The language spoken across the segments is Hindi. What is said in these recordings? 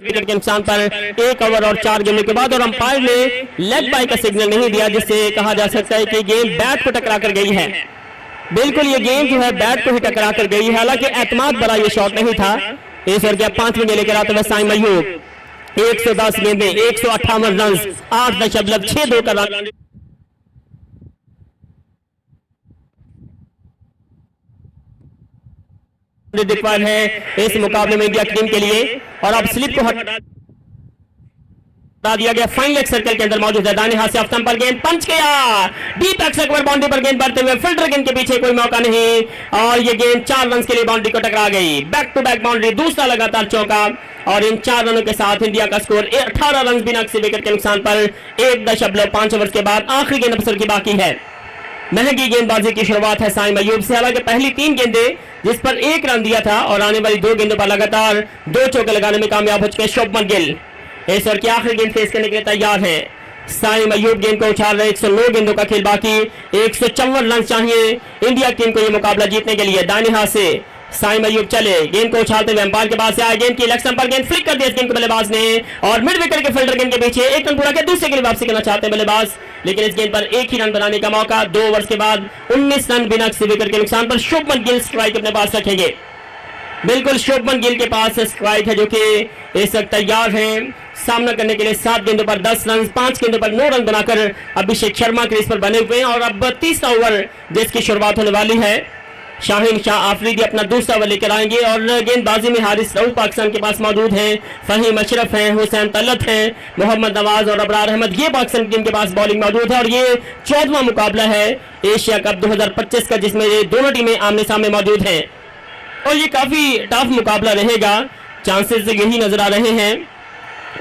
विकेट के नुकसान पर 1 ओवर और 4 गेंदों के बाद और अंपायर ने लेग बाय का सिग्नल नहीं दिया, जिससे कहा जा सकता है कि गेंद बैट को टकरा कर गई है। बिल्कुल ये गेंद जो है बैट को ही टकरा कर गई है। हालांकि एतमाद बड़ा ये शॉट नहीं था। इस ओवर के 5वें गेंद लेकर आते हुए साइम अय्यूब 110 गेंदें 158 रन 8.62 का रन रिक्वायर्ड है इस मुकाबले में इंडिया टीम के लिए। और अब स्लिप को हटा दिया गया। फाइन लेग सर्कल के अंदर मौजूद है। दाहिने हाथ से ऑफ स्टंप पर गेंद पंच किया, डीप एक्सर पर बाउंड्री पर गेंद बढ़ते हुए फिल्डर गेंद के पीछे कोई मौका नहीं और ये गेंद 4 रन के लिए बाउंड्री को टकरा गई। बैक टू बैक बाउंड्री, दूसरा लगातार चौका और इन 4 रनों के साथ इंडिया का स्कोर 18 रन बिना किसी विकेट के नुकसान पर 1.5 ओवर के बाद आखिरी गेंद अवसर की बाकी है। महंगी गेंदबाजी की शुरुआत है साइम अय्यूब से। हालांकि पहली 3 गेंदें जिस पर 1 रन दिया था और आने वाली 2 गेंदों पर लगातार 2 चौके लगाने में कामयाब हो चुके शुभमन गिल इस ओवर की आखिरी गेंद फेस करने के लिए तैयार है। साइम अय्यूब गेंद को उछाल रहे। 109 गेंदों का खेल बाकी, 154 रन चाहिए इंडिया टीम को यह मुकाबला जीतने के लिए। दाहिने हाथ से साइम अय्यूब चले, गेंद को उछालते हुए अंपायर के पास से आए, गेंद की लेग स्टंप पर गेंद फ्लिक कर दिया गेंद को बल्लेबाज ने और मिड विकेट के फील्डर गेंद के पीछे 1 रन पूरा के दूसरे के लिए वापसी करना चाहते हैं बल्लेबाज, लेकिन इस गेंद पर 1 ही रन बनाने का मौका। 2 ओवर के बाद 19 रन बिना किसी विकेट के नुकसान पर शुभमन गिल स्ट्राइक अपने पास रखेंगे। बिल्कुल शुभमन गिल के पास स्ट्राइक है जो कि इस वक्त तैयार है सामना करने के लिए। 7 गेंदों पर 10 रन, 5 गेंदों पर 9 रन बनाकर अभिषेक शर्मा क्रीज पर बने हुए हैं और अब तीसरा ओवर जिसकी शुरुआत होने वाली है। शाहीन शाह आफरीदी अपना दूसरा ओवर लेकर आएंगे और गेंदबाजी में हारिस रऊफ पाकिस्तान के पास मौजूद हैं, फहीम अशरफ हैं, हुसैन तलत हैं, मोहम्मद नवाज और अबरार अहमद, ये पाकिस्तान टीम के पास बॉलिंग मौजूद है। और ये 14वां मुकाबला है एशिया कप 2025 का जिसमें ये दोनों टीमें आमने सामने मौजूद हैं और ये काफी टफ मुकाबला रहेगा। चांसेस यही नजर आ रहे हैं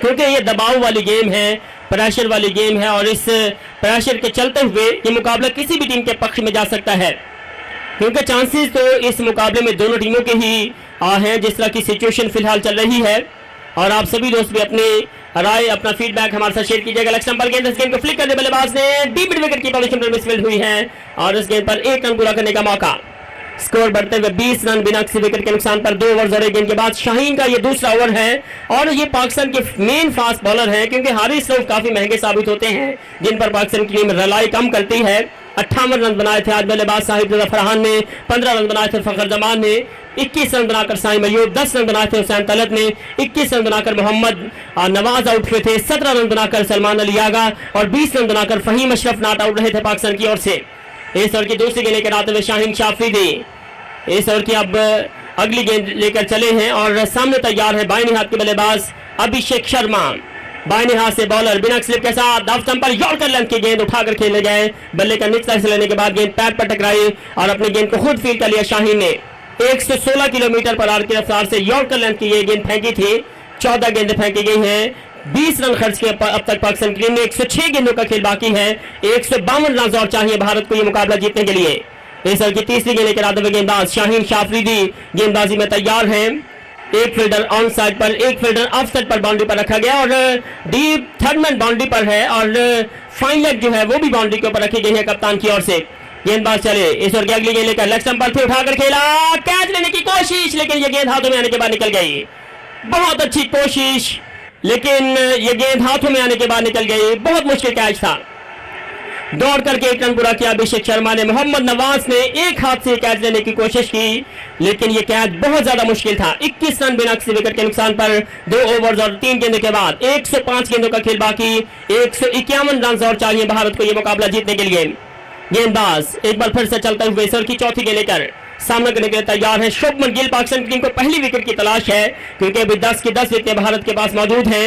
क्योंकि ये दबाव वाली गेम है, प्रेशर वाली गेम है और इस प्रेशर के चलते हुए ये मुकाबला किसी भी टीम के पक्ष में जा सकता है क्योंकि चांसेस तो इस मुकाबले में दोनों टीमों के ही हैं जिस तरह की सिचुएशन फिलहाल चल रही है। और आप सभी दोस्त भी अपनी राय अपना फीडबैक हमारे साथ शेयर कीजिएगा। लेग स्टंप पर गेंद, इस गेंद को फ्लिक कर दिया बल्लेबाज ने, डीप मिड विकेट की पोजीशन पर मिसफील्ड हुई है और इस गेंद पर 1 रन पूरा करने का मौका। स्कोर बढ़ते हुए 20 रन बिना किसी विकेट के नुकसान पर 2 ओवर और 1 गेंद के बाद शाहीन का ये दूसरा ओवर है और ये पाकिस्तान के मेन फास्ट बॉलर हैं क्योंकि हारिस रऊफ काफी महंगे साबित होते हैं जिन पर पाकिस्तान की टीम रिलाई कम करती है। 58 रन बनाए थे आज बल्लेबाज साहिब रजा फरहान ने, 15 रन बनाए थे फखर जमान ने, 21 रन बनाकर साइम अय्यूब, 10 रन बनाए थे हुसैन तलत ने, 21 रन बनाकर मोहम्मद नवाज आउट हुए थे, 17 रन बनाकर सलमान अली आगा और 20 रन बनाकर फहीम अशरफ नॉट आउट रहे थे पाकिस्तान की ओर से। इस ओवर की दूसरी गेंद लेकर आते हुए शाहीन शाह आफरीदी इस ओवर की अब अगली गेंद लेकर चले हैं और सामने तैयार है बाईं हाथ के बल्लेबाज अभिषेक शर्मा। बाईं हाथ से बॉलर बिना स्लिप के साथ ऑफ स्टंप पर यॉर्कर लेंथ की गेंद उठाकर खेले गए। बल्ले का निचला हिस्सा लेने के बाद गेंद पैड पर टकराई और अपनी गेंद को खुद फील्ड कर लिया शाहीन ने। 116 किलोमीटर पर आवर की रफ्तार से यॉर्कर लेंथ की ये गेंद फेंकी थी। 14 गेंदें फेंकी गई हैं, 20 रन खर्च किए अब तक पाकिस्तान टीम ने। 106 गेंदों का खेल बाकी है, 152 रन और चाहिए भारत को यह मुकाबला जीतने के लिए। इस ओवर की तीसरी गेंद लेकर आते हुए गेंदबाज शाहीन शाह आफरीदी गेंदबाजी में तैयार हैं। एक फील्डर ऑन साइड पर, एक फील्डर ऑफ साइड पर बाउंड्री पर रखा गया और डीप थर्ड मैन बाउंड्री पर है और फाइन लेग जो है वो भी बाउंड्री के ऊपर रखी गई है कप्तान की ओर से। गेंदबाज चले, इस ओवर की अगली गेंद लेकर लेग स्टंप पर फिर उठाकर खेला, कैच लेने की कोशिश लेकिन ये गेंद हाथों में आने के बाद निकल गई। बहुत अच्छी कोशिश लेकिन ये गेंद हाथों में आने के बाद निकल गई। बहुत मुश्किल कैच था, दौड़ करके 1 रन पूरा किया अभिषेक शर्मा ने। मोहम्मद नवाज ने एक हाथ से कैच लेने की कोशिश की लेकिन यह कैच बहुत ज्यादा मुश्किल था। 21 रन बिना किसी विकेट के नुकसान पर 2 ओवर और 3 गेंदों के बाद 105 गेंदों का खेल बाकी, 151 रन और चाहिए भारत को यह मुकाबला जीतने के लिए। गेंदबाज एक बार फिर से चलते हुए इस ओवर की चौथी गेंद लेकर सामना करने के लिए तैयार है। शुभमन गिल पाकिस्तान टीम को पहली विकेट की तलाश है क्योंकि अभी 10 की 10 विकेटें भारत के पास मौजूद हैं।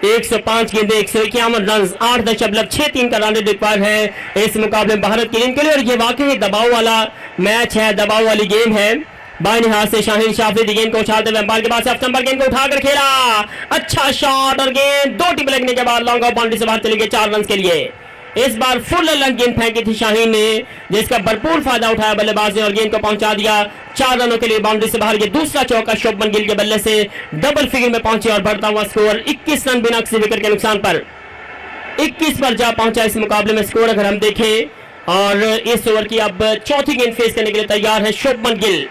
105 गेंदे 151 रन 8.63 का रन रिक्वायर्ड है इस मुकाबले में भारत की टीम के लिए और ये वाकई दबाव वाला मैच है, दबाव वाली गेम है। बाईं हाथ से शाहीन शाह आफरीदी गेंद को उछालते हुए अंपायर के पास ऑफ स्टंप पर गेंद को उठाकर खेला, अच्छा शॉट और गेंद 2 टिप लगने के बाद लॉन्ग ऑफ बाउंड्री से बाहर चली गई 4 रन के लिए। इस बार फुल लेंथ गेंद फेंकी थी शाहीन ने जिसका भरपूर फायदा उठाया बल्लेबाज ने और गेंद को पहुंचा दिया 4 रनों के लिए बाउंड्री से बाहर। दूसरा चौका शुभमन गिल के बल्ले से डबल फिगर में पहुंचे और बढ़ता हुआ स्कोर 21 रन बिना किसी विकेट के नुकसान पर 21 पर जा पहुंचा इस मुकाबले में स्कोर अगर हम देखें। और इस ओवर की अब चौथी गेंद फेस करने के लिए तैयार है शुभमन गिल।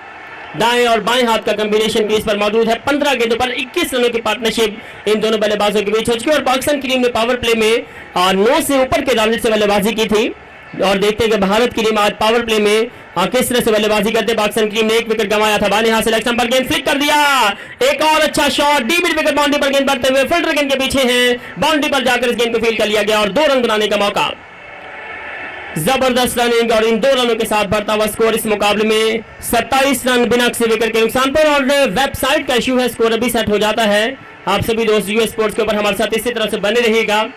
दाएं और बाएं हाथ का कॉम्बिनेशन क्रीज पर मौजूद है। 15 गेंदों पर 21 रनों की पार्टनरशिप इन दोनों बल्लेबाजों के बीच हो चुकी है और पाकिस्तान की टीम ने पावर प्ले में 9 से ऊपर के टारगेट से बल्लेबाजी की थी। और देखते हैं कि भारत की टीम आज पावर प्ले में किस तरह से बल्लेबाजी करते। पाकिस्तान की टीम ने एक विकेट गंवाया था। बाएं हाथ से लेग स्टंप पर गेंद फ्लिक कर दिया, एक और अच्छा shot, D mid wicket boundary पर गेंद बढ़ते हुए फील्डर गेंद के पीछे हैं, बाउंड्री पर जाकर इस गेंद को फील्ड कर लिया गया और 2 रन बनाने का मौका। जबरदस्त रनिंग और इन 2 रनों के साथ बढ़ता हुआ स्कोर इस मुकाबले में 27 रन बिना किसी विकेट के नुकसान पर। और वेबसाइट का इशू है, स्कोर अभी सेट हो जाता है। आप सभी दोस्त यूएस स्पोर्ट्स के ऊपर हमारे साथ इसी तरह से बने रहिएगा,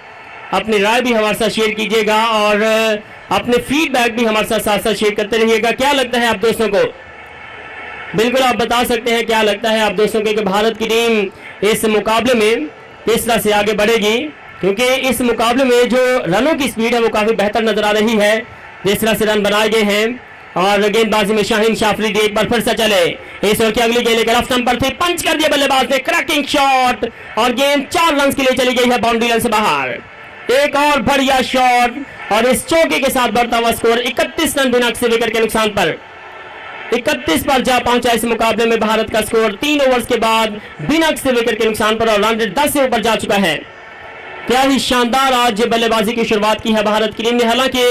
अपनी राय भी हमारे साथ शेयर कीजिएगा और अपने फीडबैक भी हमारे साथ शेयर करते रहिएगा। क्या लगता है आप दोस्तों को, बिल्कुल आप बता सकते हैं क्या लगता है आप दोस्तों को कि भारत की टीम इस मुकाबले में किस तरह से आगे बढ़ेगी, क्योंकि इस मुकाबले में जो रनों की स्पीड है वो काफी बेहतर नजर आ रही है जिस तरह से रन बनाए गए हैं। और गेंदबाजी में शाहीन शाफरी एक बार फिर से चले, इस ओवर की अगली गेंद लेकर ऑफ स्टंप पर थी, पंच कर दिया बल्लेबाज ने, क्रैकिंग शॉट और गेंद 4 रन के लिए चली गई है बाउंड्री लाइन से बाहर। एक और बढ़िया शॉट और इस चौके के साथ बढ़ता हुआ स्कोर 31 रन बिना किसी विकेट के नुकसान पर 31 पर जा पहुंचा इस मुकाबले में भारत का स्कोर 3 ओवर्स के बाद बिना किसी विकेट के नुकसान पर और रन रेट 10 से ऊपर जा चुका है। क्या ही शानदार आज बल्लेबाजी की शुरुआत की है भारत की टीम ने। हालांकि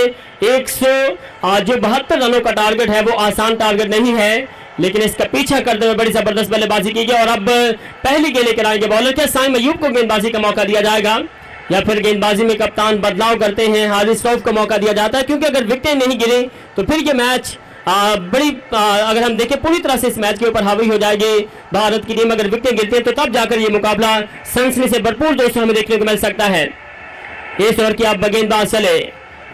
172 रनों का टारगेट है वो आसान टारगेट नहीं है, लेकिन इसका पीछा करते हुए बड़ी जबरदस्त बल्लेबाजी की गई। और अब पहली गेंद लेकर आएंगे बॉलर, क्या साइम अयूब को गेंदबाजी का मौका दिया जाएगा या फिर गेंदबाजी में कप्तान बदलाव करते हैं, हारिस रऊफ को मौका दिया जाता है, क्योंकि अगर विकेटें नहीं गिरे तो फिर ये मैच अगर हम देखें पूरी तरह से इस मैच के ऊपर हावी हो जाएगी भारत की टीम। अगर विकेटें गिरती हैं तो तब जाकर ये मुकाबला सनसनी से भरपूर दोस्तों हमें देखने को मिल सकता है। इस ओवर की अब गेंदबाज चले,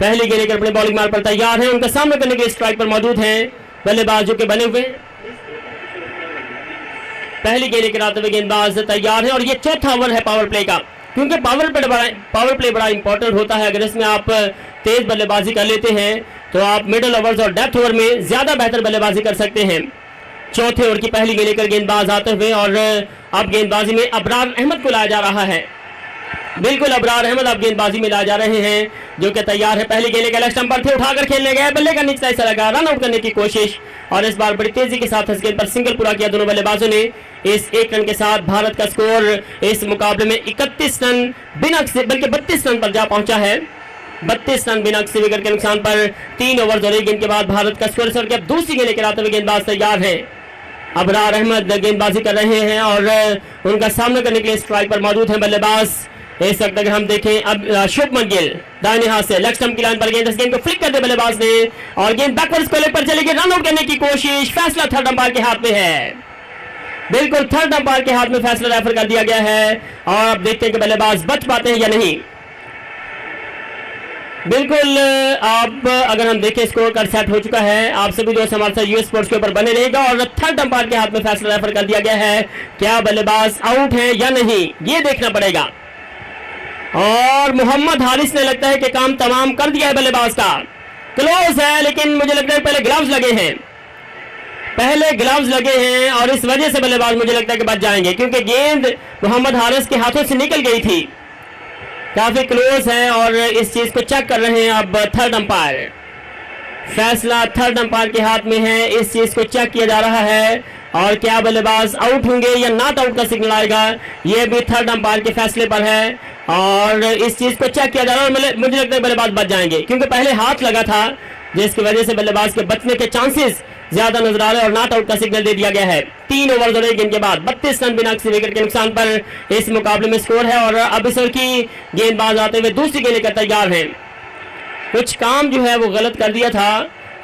पहली गेंद लेकर अपने बॉलिंग मार पर तैयार है, उनका सामना करने के स्ट्राइक पर मौजूद है बल्लेबाज जो के बने हुए। पहली गेंद लेकर आते हुए गेंदबाज तैयार है और ये चौथा ओवर है पावर प्ले का, क्योंकि पावर प्ले बड़ा इंपॉर्टेंट होता है। अगर इसमें आप तेज बल्लेबाजी कर लेते हैं तो आप मिडिल ओवर्स और डेप्थ ओवर में ज्यादा बेहतर बल्लेबाजी कर सकते हैं। चौथे ओवर की पहली गेंद लेकर गेंदबाज आते हुए और अब गेंदबाजी में अबरार अहमद को लाया जा रहा है। बिल्कुल अबरार अहमद अब गेंदबाजी में लाए जा रहे हैं जो कि तैयार है। पहली गेंद लेकर लेग स्टंप पर थे, उठाकर खेलने गए, बल्ले का निचला हिस्सा लगा, रन आउट करने की कोशिश और इस बार बड़ी तेजी के साथ इस गेंद पर सिंगल पूरा किया दोनों बल्लेबाजों ने। इस 1 रन के साथ भारत का स्कोर इस मुकाबले में 31 रन बिना बल्कि 32 रन पर जा पहुंचा है। 32 रन बिना किसी विकेट के नुकसान पर 3 ओवर और 1 गेंद के बाद भारत का स्कोर सर के अब दूसरी गेंद लेकर आते हुए गेंदबाज तैयार है। अबरार अहमद गेंदबाजी कर रहे हैं और उनका सामना करने के लिए स्ट्राइक पर मौजूद है बल्लेबाज। इस वक्त अगर हम देखें अब शुभमन गिल दाहिने हाथ से लेग स्टंप की लाइन पर गेंद, इस गेंद को फ्लिक कर दे बल्लेबाज ने और गेंद बैकवर्ड स्क्वायर पर चलेगी, रन आउट करने की कोशिश, फैसला थर्ड अंपायर के हाथ में है। बिल्कुल थर्ड अंपायर के हाथ में फैसला रेफर कर दिया गया है और अब देखते हैं कि बल्लेबाज बच पाते हैं या नहीं। बिल्कुल आप अगर हम देखें स्कोर कार्ड सेट हो चुका है। आप सभी दोस्त हमारे साथ यूएस स्पोर्ट्स के ऊपर बने रहेगा और थर्ड अंपायर के हाथ में फैसला रेफर कर दिया गया है। क्या बल्लेबाज आउट है या नहीं ये देखना पड़ेगा। और मोहम्मद हारिस ने लगता है कि काम तमाम कर दिया है बल्लेबाज का, क्लोज है लेकिन मुझे लगता है पहले ग्लव्स लगे हैं, पहले ग्लव्स लगे हैं और इस वजह से बल्लेबाज मुझे लगता है कि बच जाएंगे, क्योंकि गेंद मोहम्मद हारिस के हाथों से निकल गई थी। काफी क्लोज है और इस चीज को चेक कर रहे हैं अब थर्ड अंपायर। फैसला थर्ड अंपायर के हाथ में है, इस चीज को चेक किया जा रहा है और क्या बल्लेबाज आउट होंगे या नॉट आउट का सिग्नल आएगा यह भी थर्ड अंपायर के फैसले पर है और इस चीज को चेक किया जा रहा है और मुझे लगता है बल्लेबाज बच जाएंगे, क्योंकि पहले हाथ लगा था जिसकी वजह से बल्लेबाज के बचने के चांसेस ज्यादा नजर आ रहे हैं और नॉट आउट का सिग्नल दे दिया गया है। 3 ओवर और 1 गेंद के बाद 32 रन बिना किसी विकेट के नुकसान पर इस मुकाबले में स्कोर है। और अब इस ओवर की गेंदबाज आते हुए दूसरी गेंद लेकर तैयार है। कुछ काम जो है वो गलत कर दिया था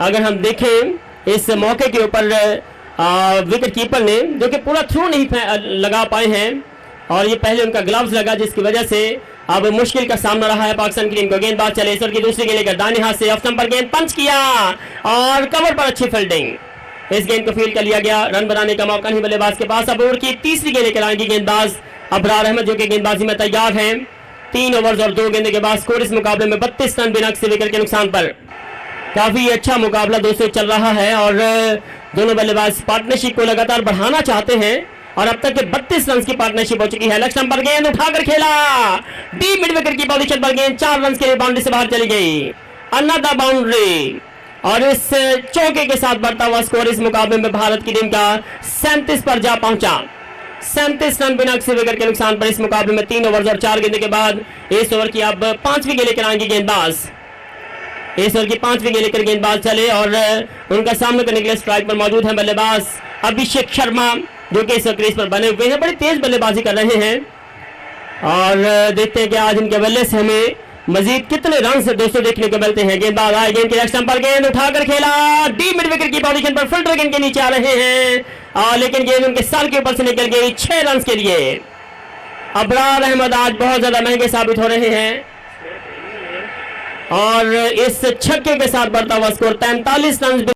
अगर हम देखें इस मौके के ऊपर विकेट कीपर ने, जो कि पूरा थ्रू नहीं लगा पाए हैं और ये पहले उनका ग्लव्स लगा जिसकी वजह से अब मुश्किल का सामना रहा है पाकिस्तान की टीम को। गेंदबाज चले इस ओवर की दूसरी गेंद लेकर दाहिने हाथ से ऑफ स्टंप पर गेंद पंच किया और कवर पर अच्छी फील्डिंग, इस गेंद को फील्ड कर लिया गया, रन बनाने का मौका नहीं बल्लेबाज के पास। अब ओवर की तीसरी गेंद लेकर आएंगी गेंदबाज अबरार अहमद जो कि गेंदबाजी में तैयार हैं। 3 ओवर और 2 गेंद के बाद स्कोर इस मुकाबले में 32 रन बिना किसी विकेट के नुकसान पर। काफी अच्छा मुकाबला दोस्तों चल रहा है और दोनों बल्लेबाज पार्टनरशिप को लगातार बढ़ाना चाहते हैं और अब तक 32 रन की पार्टनरशिप हो चुकी है। लेग स्टंप पर गेंद उठाकर खेला, डीप मिड विकेट की पोजीशन पर गेंद 4 रन के लिए बाउंड्री से बाहर चली गई। अनदर बाउंड्री और इस चौके के साथ बढ़ता हुआ स्कोर इस मुकाबले में भारत की टीम का 37 पर जा पहुंचा। 37 रन बिना किसी विकेट के नुकसान पर इस मुकाबले में 3 ओवर और 4 गेंदे के बाद इस ओवर की अब 5वीं गेंद लेकर आएंगे गेंदबाज। इस ओवर की 5वीं गेंद लेकर गेंदबाज चले और उनका सामना करने के लिए स्ट्राइक पर मौजूद है बल्लेबाज अभिषेक शर्मा, जो कि इस क्रीज पर बने हुए हैं, बड़ी तेज बल्लेबाजी कर रहे हैं। और देखते हैं कि आज इनके बल्ले से हमें मजीद कितने रन से दोस्तों देखने को मिलते हैं। गेंदबाज आए, गेंद के नेक्स्ट पर गेंद उठाकर खेला, डीप मिड विकेट की पोजीशन पर फिल्डर गेंद के नीचे आ रहे हैं, लेकिन गेंद उनके सर के ऊपर से निकल गई 6 रन के लिए। अबरार अहमद आज बहुत ज्यादा महंगे साबित हो रहे हैं और इस छक्के के साथ बढ़ता हुआ स्कोर 43 रन